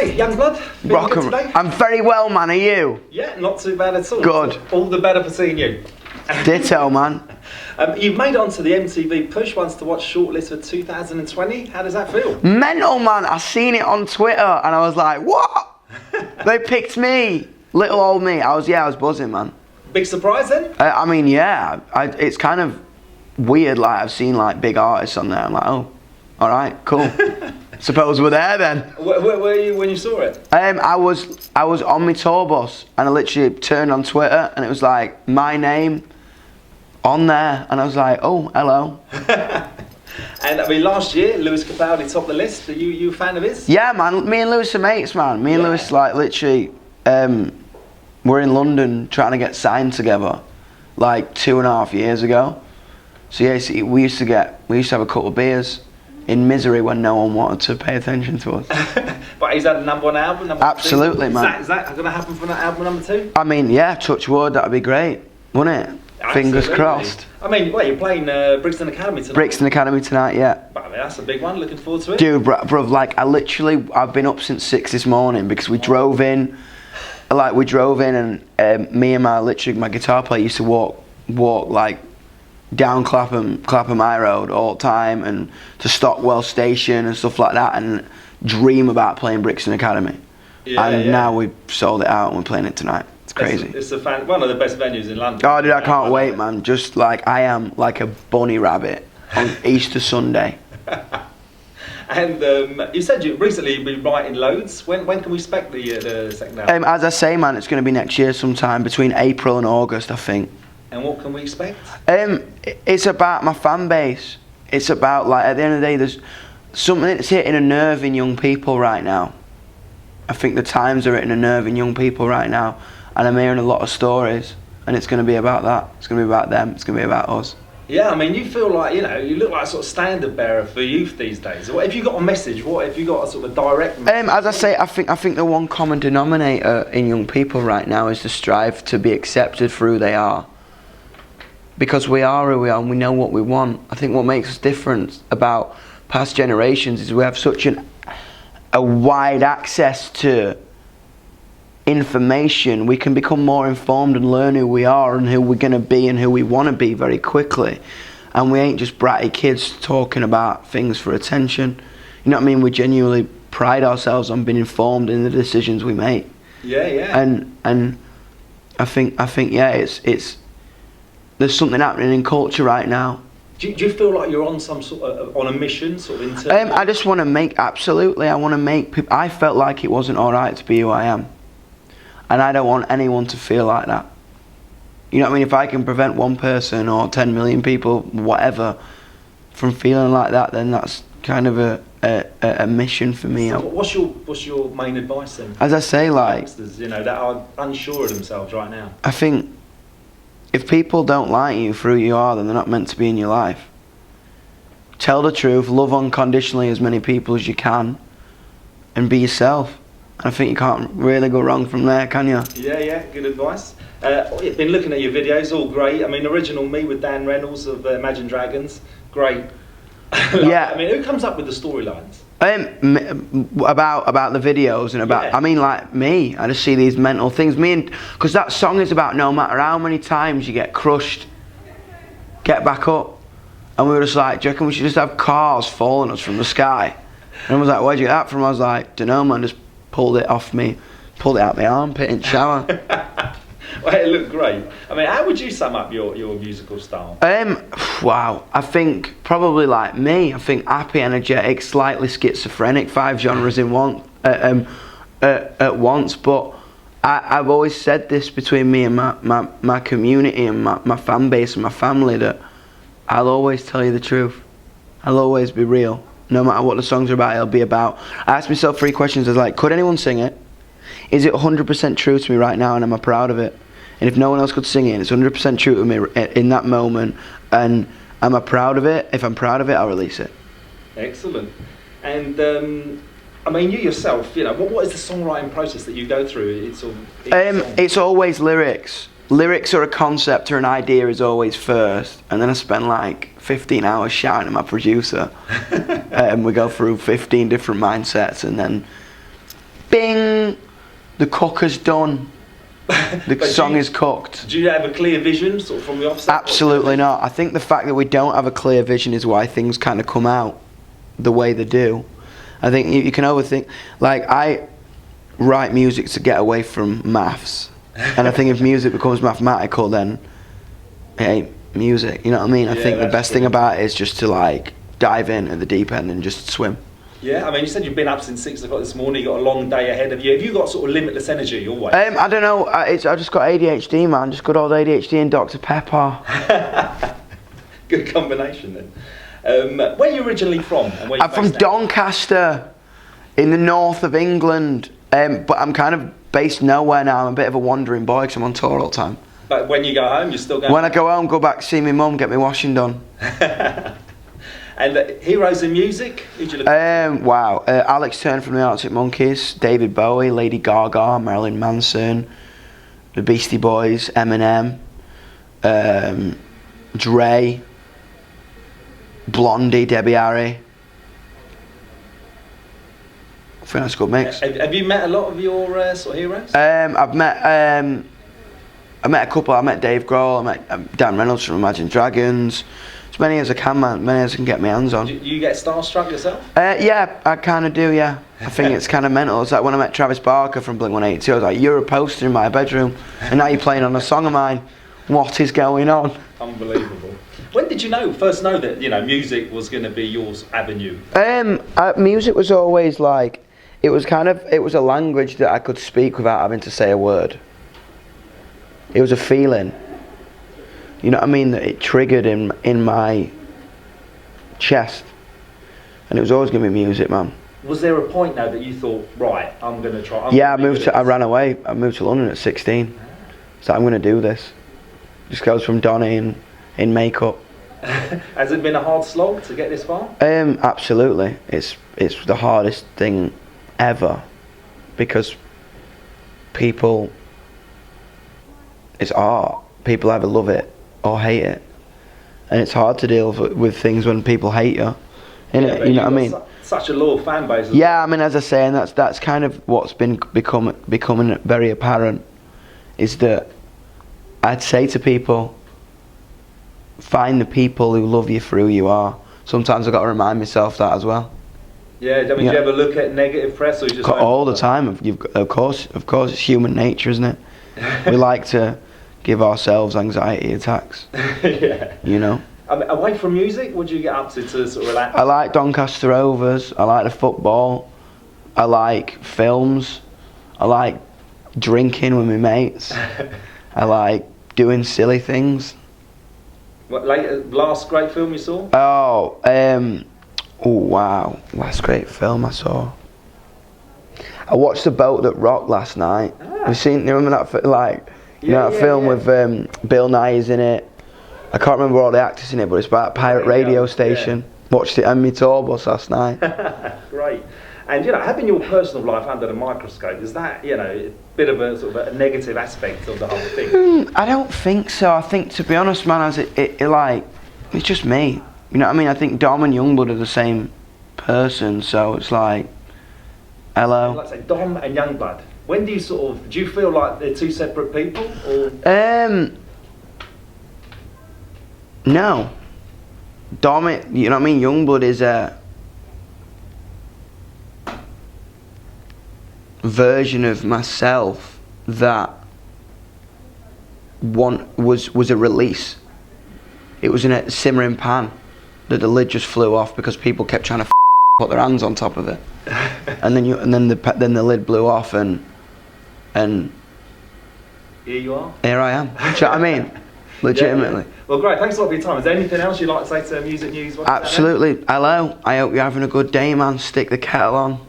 Hey, Yungblud, feeling good today? I'm very well, man. Are you? Yeah, not too bad at all. Good. All the better for seeing you. Ditto, man. You've made it onto the MTV push once to watch shortlist for 2020. How does that feel? Mental, man. I seen it on Twitter and I was like, what? They picked me. Little old me. I was buzzing, man. Big surprise then? I mean, yeah. It's kind of weird. Like I've seen like big artists on there. I'm like, oh, all right, cool. Suppose we're there then. Where were you when you saw it? I was on my tour bus and I literally turned on Twitter and it was like my name on there and I was like, oh, hello. And I mean, last year Lewis Capaldi topped the list. Are you a fan of his? Yeah, man. Me and Lewis are mates, man. Me and Lewis like literally we're in London trying to get signed together like 2.5 years ago. So yeah, see, we used to have a couple of beers in misery when no one wanted to pay attention to us. But he's had a #1 album. Absolutely, man. Is that going to happen for that album #2? I mean, yeah, touch wood, that'd be great, wouldn't it? Absolutely. Fingers crossed. I mean, you're playing Brixton Academy tonight. Brixton Academy tonight, yeah. But I mean, that's a big one. Looking forward to it. Dude, bruv, like I've been up since 6 this morning because we drove in. Like we drove in and me and my guitar player used to walk like down Clapham High Road all the time and to Stockwell Station and stuff like that and dream about playing Brixton Academy. Now we've sold it out and we're playing it tonight. It's crazy. It's one of the best venues in London. Oh, dude, I can't wait, man. Just like I am like a bunny rabbit on Easter Sunday. And you said you've been writing loads. When can we expect the second album? As I say, man, it's going to be next year sometime between April and August, I think. And what can we expect? It's about my fan base. It's about, like, at the end of the day, there's something that's hitting a nerve in young people right now. I think the times are hitting a nerve in young people right now. And I'm hearing a lot of stories. And it's going to be about that. It's going to be about them. It's going to be about us. Yeah, I mean, you feel like, you look like a sort of standard bearer for youth these days. What if you got a message? What if you got a sort of direct message? As I say, I think the one common denominator in young people right now is to strive to be accepted for who they are. Because we are who we are and we know what we want. I think what makes us different about past generations is we have such a wide access to information. We can become more informed and learn who we are and who we're going to be and who we want to be very quickly. And we ain't just bratty kids talking about things for attention. You know what I mean? We genuinely pride ourselves on being informed in the decisions we make. Yeah, yeah. And I think yeah, it's there's something happening in culture right now. Do you feel like you're on some sort of on a mission, sort of internally? I just want to make I want to make people. I felt like it wasn't all right to be who I am. And I don't want anyone to feel like that. You know what I mean? If I can prevent one person or 10 million people, whatever, from feeling like that, then that's kind of a mission for me. So what's your main advice then? As I say, like, youngsters, that are unsure of themselves right now. I think if people don't like you for who you are, then they're not meant to be in your life. Tell the truth, love unconditionally as many people as you can, and be yourself. I think you can't really go wrong from there, can you? Yeah, good advice. I've been looking at your videos, all great. I mean, original me with Dan Reynolds of Imagine Dragons, great. Yeah. I mean, who comes up with the storylines? About the videos and about, I mean, like me, I just see these mental things. Because that song is about no matter how many times you get crushed, get back up. And we were just like, do you reckon we should just have cars falling us from the sky? And I was like, where'd you get that from? I was like, dunno, man, just pulled it out my armpit in the shower. Well, it looked great. I mean, how would you sum up your musical style? Wow. I think probably like me. I think happy, energetic, slightly schizophrenic, 5 genres in one at once. But I've always said this between me and my community and my fan base and my family, that I'll always tell you the truth. I'll always be real. No matter what the songs are about, it'll be about. I asked myself 3 questions. I was like, could anyone sing it? Is it 100% true to me right now, and am I proud of it? And if no one else could sing it, and it's 100% true to me in that moment, and am I proud of it? If I'm proud of it, I'll release it. Excellent. And I mean, you yourself, what is the songwriting process that you go through? It's always lyrics. Lyrics or a concept or an idea is always first, and then I spend like 15 hours shouting at my producer. And we go through 15 different mindsets, and then bing, the cooker's done. The song is cooked. Do you have a clear vision sort of from the offset? Absolutely not. I think the fact that we don't have a clear vision is why things kind of come out the way they do. I think you can overthink. Like, I write music to get away from maths. And I think if music becomes mathematical, then it ain't music. You know what I mean? I think the best thing about it is just to like dive in at the deep end and just swim. Yeah, I mean, you said you've been up since 6 o'clock this morning. You've got a long day ahead of you. Have you got sort of limitless energy always? I don't know. I just got ADHD, man. Just good old ADHD and Dr. Pepper. Good combination then. Where are you originally from? And where I'm from Doncaster, in the north of England. But I'm kind of based nowhere now. I'm a bit of a wandering boy because I'm on tour all the time. But when you go home, you're still going? When I go home, go back, see my mum, get my washing done. And heroes in music? Who'd you look at? Wow. Alex Turner from the Arctic Monkeys, David Bowie, Lady Gaga, Marilyn Manson, the Beastie Boys, Eminem, Dre, Blondie, Debbie Harry. I think that's a good mix. Have you met a lot of your sort of heroes? I met a couple. I met Dave Grohl, I met Dan Reynolds from Imagine Dragons. As many as I can, man. Many as I can get my hands on. Do you get starstruck yourself? Yeah, I kind of do, yeah. I think it's kind of mental. It's like when I met Travis Barker from Blink-182, I was like, you're a poster in my bedroom, and now you're playing on a song of mine. What is going on? Unbelievable. When did you first know that, music was going to be your avenue? Music was always like, it was a language that I could speak without having to say a word. It was a feeling. You know what I mean? That it triggered in my chest. And it was always going to be music, man. Was there a point now that you thought, right, I'm going to try? I ran away. I moved to London at 16. So I'm going to do this. Just goes from Donny in makeup. Has it been a hard slog to get this far? Absolutely. It's the hardest thing ever. Because it's art. People either love it or hate it, and it's hard to deal with things when people hate you. You know what I mean? Such a loyal fan base. I mean, as I say, and that's kind of what's becoming very apparent, is that I'd say to people, find the people who love you for who you are. Sometimes I've got to remind myself that as well. Yeah, I mean, do you ever look at negative press, or you just all the time? Of course, it's human nature, isn't it? We like to give ourselves anxiety attacks. Yeah. You know? Away from music, what do you get up to sort of relax? I like Doncaster Rovers, I like the football, I like films, I like drinking with my mates, I like doing silly things. What, last great film you saw? Oh wow, last great film I saw. I watched The Boat That Rocked last night. You remember that, that film with Bill Nye is in it. I can't remember all the actors in it, but it's about a pirate radio station. Yeah. Watched it on my tour bus last night. Great. And having your personal life under the microscope, is that a bit of a sort of a negative aspect of the whole thing? I don't think so. I think, to be honest, man, it's just me. You know what I mean? I think Dom and Yungblud are the same person, so it's like, hello. Like I say, Dom and Yungblud. When do you feel like they're two separate people, or? No. Dom, you know what I mean? Yungblud is a version of myself that was a release. It was in a simmering pan that the lid just flew off because people kept trying to put their hands on top of it, and then the lid blew off and here you are. Here I am. Do you know what I mean? Legitimately. Yeah. Well, great. Thanks a lot for your time. Is there anything else you'd like to say to Music News? Absolutely. Hello. I hope you're having a good day, man. Stick the kettle on.